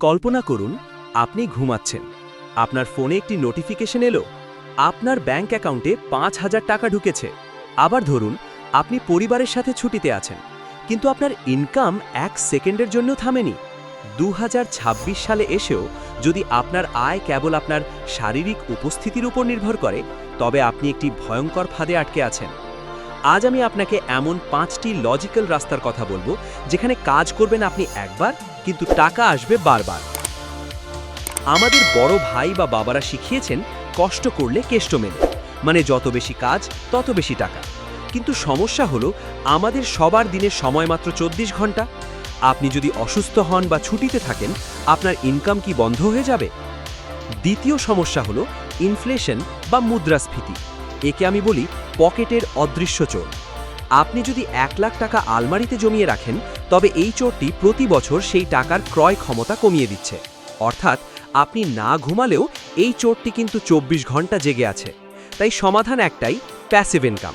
কল্পনা করুন আপনি ঘুমাচ্ছেন, আপনার ফোনে একটি নোটিফিকেশন এলো, আপনার ব্যাংক অ্যাকাউন্টে ৫,০০০ টাকা ঢুকেছে। আবার ধরুন আপনি পরিবারের সাথে ছুটিতে আছেন, কিন্তু আপনার ইনকাম ১ সেকেন্ডের জন্য থামেনি। ২০২৬ সালে এসেও যদি আপনার আয় কেবল আপনার শারীরিক উপস্থিতির উপর নির্ভর করে, তবে আপনি একটি ভয়ঙ্কর ফাঁদে আটকে আছেন। আজ আমি আপনাকে এমন ৫টি লজিক্যাল রাস্তার কথা বলবো, যেখানে কাজ করবেন আপনি একবার, কিন্তু টাকা আসবে বারবার। আমাদের বড় ভাই বা বাবারা শিখিয়েছেন কষ্ট করলে কেষ্ট মেলে, মানে যত বেশি কাজ তত বেশি টাকা। কিন্তু সমস্যা হলো আমাদের সবার দিনের সময় মাত্র ২৪ ঘন্টা। আপনি যদি অসুস্থ হন বা ছুটিতে থাকেন, আপনার ইনকাম কি বন্ধ হয়ে যাবে? দ্বিতীয় সমস্যা হলো ইনফ্লেশন বা মুদ্রাস্ফীতি। একে আমি বলি পকেটের অদৃশ্য চোর। আপনি যদি ১ লাখ টাকা আলমারিতে জমিয়ে রাখেন, তবে এই চোরটি প্রতি বছর সেই টাকার ক্রয় ক্ষমতা কমিয়ে দিচ্ছে। অর্থাৎ আপনি না ঘুমালেও এই চোরটি কিন্তু ২৪ ঘন্টা জেগে আছে। তাই সমাধান একটাই, প্যাসিভ ইনকাম।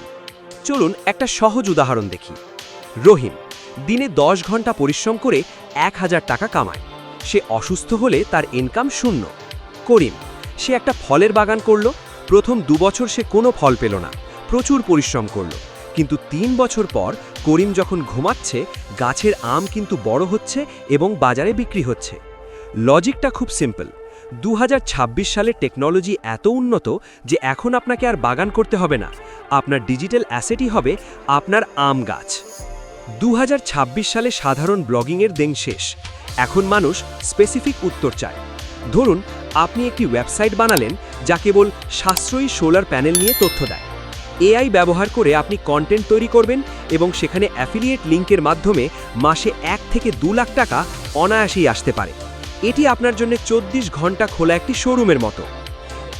চলুন একটা সহজ উদাহরণ দেখি। রহিম দিনে ১০ ঘন্টা পরিশ্রম করে ১,০০০ টাকা কামায়। সে অসুস্থ হলে তার ইনকাম ০। করিম সে একটা ফলের বাগান করল। প্রথম ২ বছর সে কোনো ফল পেল না, প্রচুর পরিশ্রম করল, কিন্তু ৩ বছর পর করিম যখন ঘুমাচ্ছে, গাছের আম কিন্তু বড় হচ্ছে এবং বাজারে বিক্রি হচ্ছে। লজিকটা খুব সিম্পল। ২০২৬ সালে টেকনোলজি এত উন্নত যে এখন আপনাকে আর বাগান করতে হবে না, আপনার ডিজিটাল অ্যাসেটই হবে আপনার আম গাছ। ২০২৬ সালে সাধারণ ব্লগিংয়ের দিন শেষ। এখন মানুষ স্পেসিফিক উত্তর চায়। ধরুন আপনি একটি ওয়েবসাইট বানালেন যা কেবল সাশ্রয়ী সোলার প্যানেল নিয়ে তথ্য দেয়। এআই ব্যবহার করে আপনি কন্টেন্ট তৈরি করবেন এবং সেখানে অ্যাফিলিয়েট লিঙ্কের মাধ্যমে মাসে ১ থেকে ২ লাখ টাকা অনায়াসেই আসতে পারে। এটি আপনার জন্য ২৪ ঘন্টা খোলা একটি শোরুমের মতো।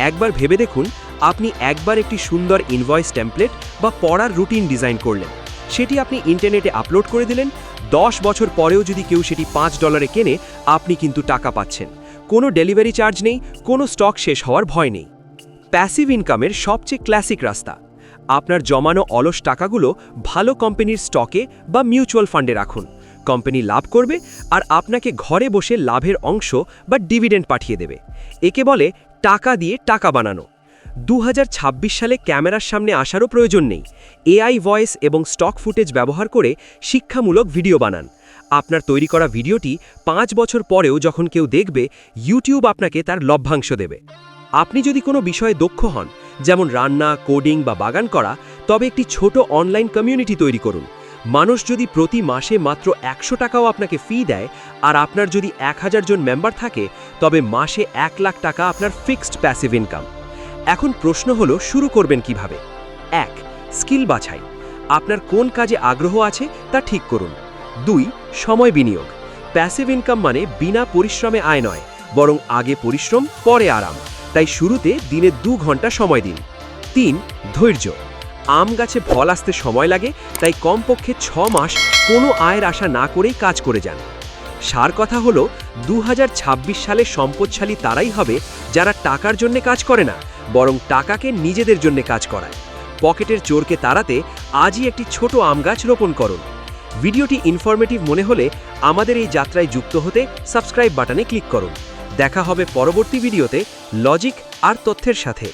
একবার ভেবে দেখুন, আপনি একবার একটি সুন্দর ইনভয়েস টেমপ্লেট বা পড়ার রুটিন ডিজাইন করলেন, সেটি আপনি ইন্টারনেটে আপলোড করে দিলেন। ১০ বছর পরেও যদি কেউ সেটি $৫ কেনে, আপনি কিন্তু টাকা পাচ্ছেন। কোনো ডেলিভারি চার্জ নেই, কোনো স্টক শেষ হওয়ার ভয় নেই। প্যাসিভ ইনকামের সবচেয়ে ক্লাসিক রাস্তা, আপনার জমানো অলস টাকাগুলো ভালো কোম্পানির স্টকে বা মিউচুয়াল ফান্ডে রাখুন। কোম্পানি লাভ করবে আর আপনাকে ঘরে বসে লাভের অংশ বা ডিভিডেন্ড পাঠিয়ে দেবে। একে বলে টাকা দিয়ে টাকা বানানো। ২০২৬ সালে ক্যামেরার সামনে আসারও প্রয়োজন নেই। এআই ভয়েস এবং স্টক ফুটেজ ব্যবহার করে শিক্ষামূলক ভিডিও বানান। আপনার তৈরি করা ভিডিওটি ৫ বছর পরেও যখন কেউ দেখবে, ইউটিউব আপনাকে তার লভ্যাংশ দেবে। আপনি যদি কোনো বিষয়ে দক্ষ হন, যেমন রান্না, কোডিং বা বাগান করা, তবে একটি ছোট অনলাইন কমিউনিটি তৈরি করুন। মানুষ যদি প্রতি মাসে মাত্র ১০০ টাকাও আপনাকে ফি দেয়, আর আপনার যদি ১,০০০ জন মেম্বার থাকে, তবে মাসে ১ লাখ টাকা আপনার ফিক্সড প্যাসিভ ইনকাম। এখন প্রশ্ন হলো, শুরু করবেন কিভাবে? ১. স্কিল বাছাই। আপনার কোন কাজে আগ্রহ আছে তা ঠিক করুন। ২. সময় বিনিয়োগ। প্যাসিভ ইনকাম মানে বিনা পরিশ্রমে আয় নয়, বরং আগে পরিশ্রম পরে আরাম। তাই শুরুতে দিনে ২ ঘন্টা সময় দিন। ৩. ধৈর্য। আম গাছে ফল আসতে সময় লাগে, তাই কমপক্ষে ৬ মাস কোনো আয়ের আশা না করেই কাজ করে যান। সার কথা হলো, ২০২৬ সালে সম্পদশালী তারাই হবে যারা টাকার জন্য কাজ করে না, বরং টাকাকে নিজেদের জন্য কাজ করায়। পকেটের চোরকে তাড়াতে আজই একটি ছোট আম গাছ রোপণ করুন। ভিডিওটি ইনফরমেটিভ মনে হলে আমাদের এই যাত্রায় যুক্ত হতে সাবস্ক্রাইব বাটনে ক্লিক করুন। দেখা হবে পরবর্তী ভিডিওতে লজিক আর তথ্যের সাথে।